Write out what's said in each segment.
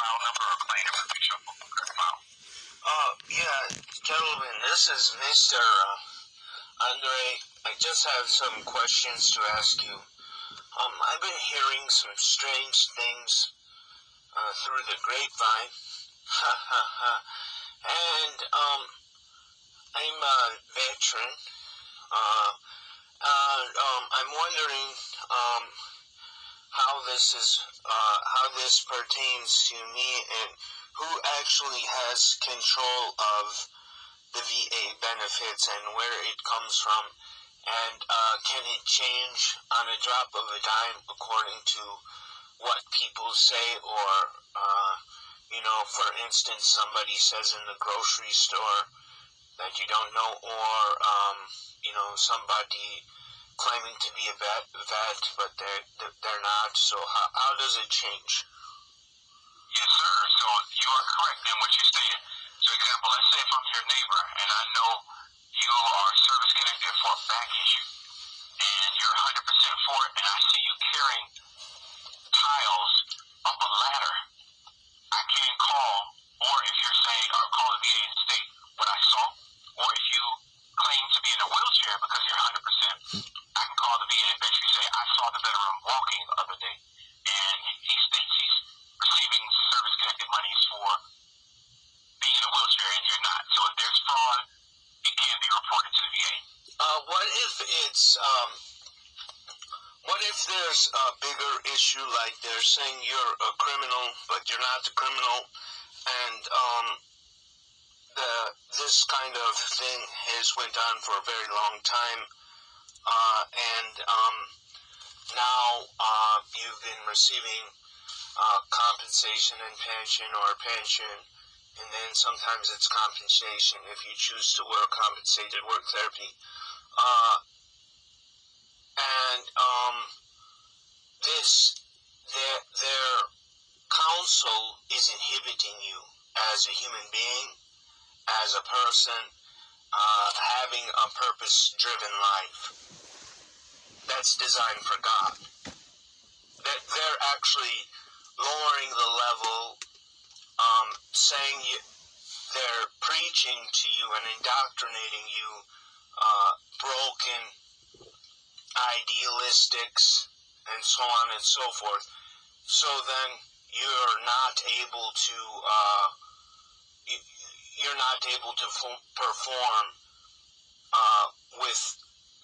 file number or claim number to show up on the file? Yeah, gentlemen, this is Mr. Andre. I just have some questions to ask you. I've been hearing some strange things through the grapevine. Ha ha ha. And I'm a veteran. I'm wondering how this pertains to me and who actually has control of the VA benefits and where it comes from, and can it change on a drop of a dime according to what people say, or for instance, somebody says in the grocery store that you don't know, or somebody claiming to be a vet, but they're not. So how does it change? Yes, sir. So you are correct in what you stated. So, example, let's say if I'm your neighbor and I know you are service connected for a back issue, and you're 100% for it, and I see you carrying tiles up a ladder, I can call, or if you're saying, or call the VA and state what I saw, or if you claim to be in a wheelchair because you're 100%, I can call the VA and basically say, I saw the veteran walking the other day, and he states he's receiving service-connected monies for being in a wheelchair and you're not. So if there's fraud, it can be reported to the VA. What if there's a bigger issue, like they're saying you're a criminal, but you're not the criminal, and this kind of thing has went on for a very long time, and now you've been receiving compensation and pension, or pension, and then sometimes it's compensation if you choose to work compensated work therapy. Their counsel is inhibiting you as a human being, as a person, having a purpose-driven life that's designed for God. That they're actually lowering the level, saying they're preaching to you and indoctrinating you broken idealistics and so on and so forth. So then you're not able to perform with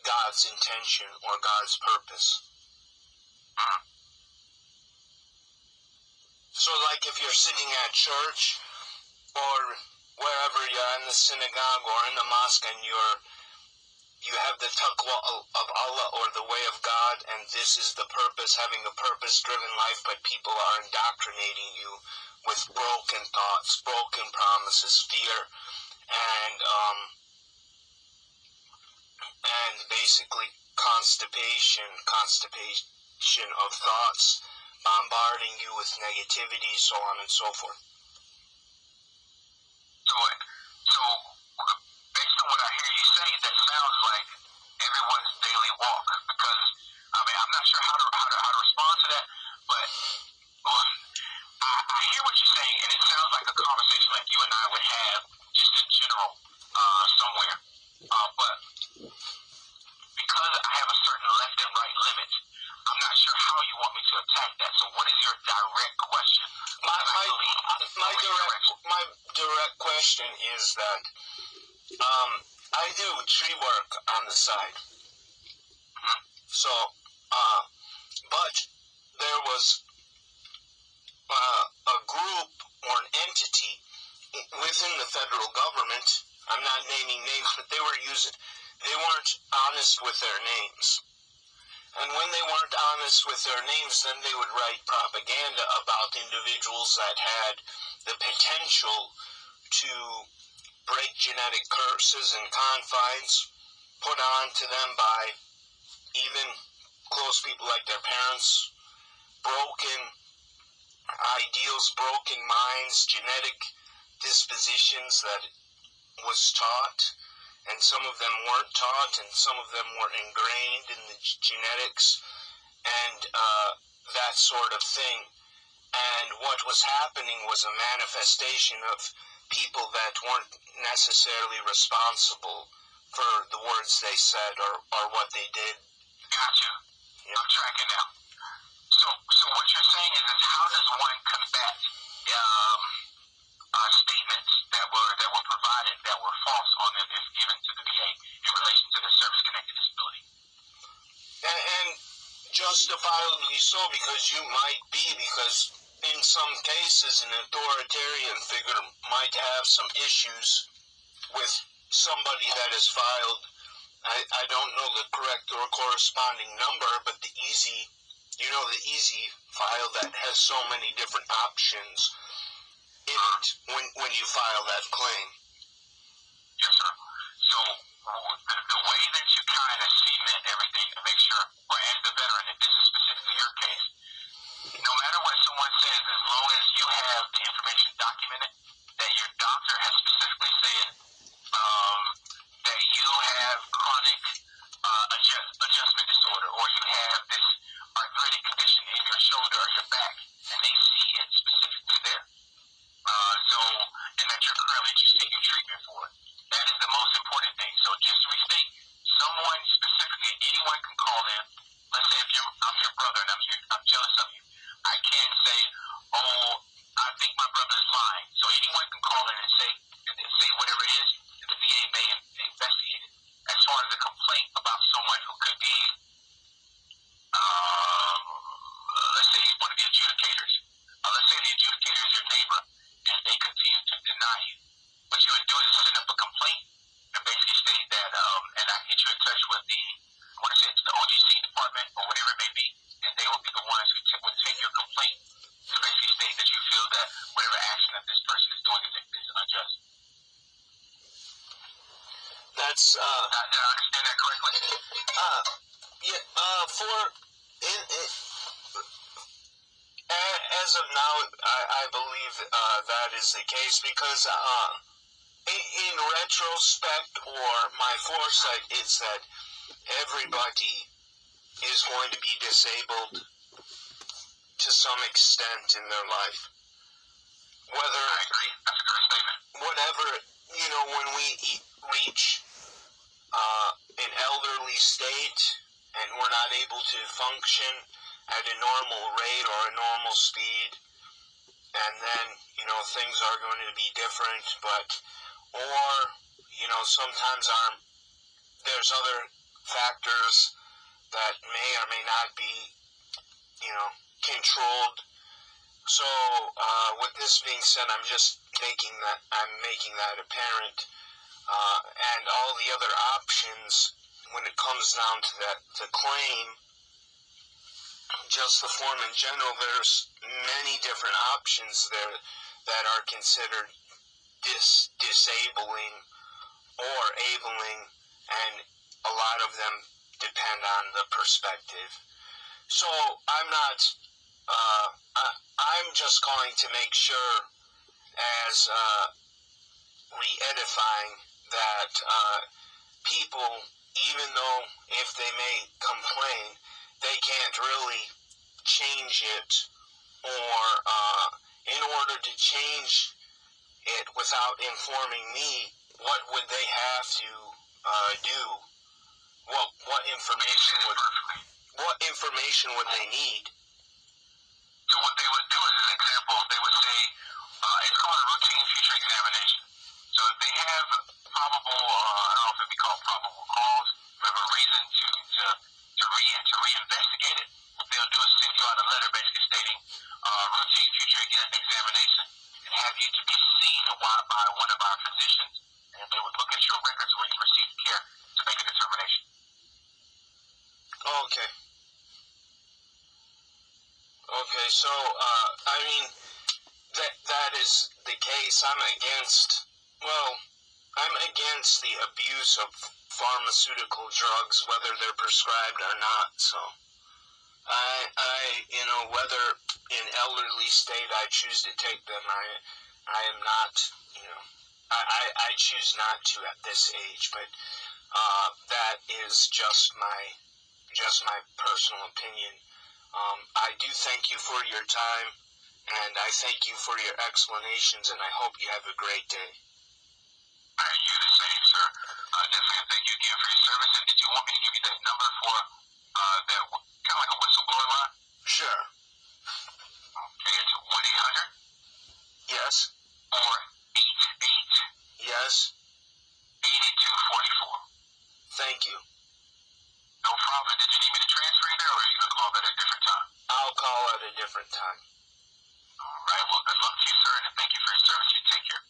God's intention or God's purpose. So like if you're sitting at church or wherever you're in the synagogue or in the mosque, and you have the taqwa of Allah, or the way of God, and this is the purpose, having a purpose-driven life, but people are indoctrinating you with broken thoughts, broken promises, fear, and basically constipation of thoughts, bombarding you with negativity, so on and so forth. So based on what I hear you say, that sounds like everyone's daily walk. Because I'm not sure how to respond to that, but I hear what you're saying, and it sounds like a conversation like you and I would have just in general somewhere. But because I have a certain left and right limit, I'm not sure how you want me to attack that. So what is your direct question? My direct question is that I do tree work on the side. So, but there was a group or an entity within the federal government. I'm not naming names, but they weren't honest with their names. And when they weren't honest with their names, then they would write propaganda about individuals that had the potential to break genetic curses and confines put on to them by even close people like their parents, broken ideals, broken minds, genetic dispositions that was taught, and some of them weren't taught, and some of them were ingrained in the genetics, and that sort of thing. And what was happening was a manifestation of people that weren't necessarily responsible for the words they said or what they did. Gotcha. Yep. I'm tracking now. So what you're saying is how does one combat statements that were provided that were false on them if given to the VA in relation to their service-connected disability? And justifiably so, because in some cases an authoritarian figure might have some issues with somebody that has filed, I don't know the correct or corresponding number, but the easy file that has so many different options in it when you file that claim. Yes, sir. So the way that you kind of cement everything to make sure, or as the veteran, if this is specifically your case, no matter what someone says, as long as you have the information documented, that your doctor has specifically said that you have chronic adjustment disorder, or you have this arthritic condition in your shoulder or your back, and they see it specifically there. And that you're currently just seeking treatment for it. That is the most important thing. So just to restate, someone specifically, anyone can call in. Let's say if I'm your brother and I'm jealous of you. I can say, oh, I think my brother is lying. So anyone can call in and say whatever it is, and the VA may investigate it. As far as a complaint about someone who could be, let's say one of the adjudicators. Let's say the adjudicator is your neighbor, and they continue to deny you. What you would do is send up a complaint and basically state that, and I get you in touch with I want to say it's the OGC department or whatever it may be, and they will be the ones who would take your complaint to basically state that you feel that whatever action that this person is doing is unjust. That's did I understand that correctly? As of now, I believe that is the case because in retrospect, or my foresight is that everybody is going to be disabled to some extent in their life. Whether I agree. That's a correct statement. Whatever, when we reach an elderly state and we're not able to function at a normal rate or a normal speed, and then, things are going to be different, sometimes there's other factors that may or may not be, controlled. So, with this being said, I'm making that apparent, and all the other options, when it comes down to the claim, just the form in general, there's many different options there that are considered disabling or abling, and a lot of them depend on the perspective. So I'm not, I'm just going to make sure, as re-edifying, that people, even though if they may complain, they can't really change it, or in order to change it without informing me, what would they have to do? What information would they need? So what they would do is, an example, they would say, it's called a routine future examination. So if they have probable, I don't know if it would be called probable cause, but a reason to reinvestigate it, what they'll do is send you out a letter basically stating routine future examination, and have you to be seen by one of our physicians, and they would look at your records where you received care to make a determination. Okay. Okay, so, that is the case. I'm against the abuse of pharmaceutical drugs, whether they're prescribed or not, so whether in elderly state I choose to take them, I am not, I choose not to at this age, but that is just my personal opinion. I do thank you for your time, And I thank you for your explanations, and I hope you have a great day. All right, you the same, sir. Definitely thank you again for your service. And did you want me to give you that number for that kind of like a whistleblower line? Sure. Okay, it's 1-800 Yes. 488 Yes. 8244. Thank you. No problem. Did you need me to transfer you there, or are you going to call that at a different time? I'll call at a different time. All right. Well, good luck to you, sir, and thank you for your service. You take care.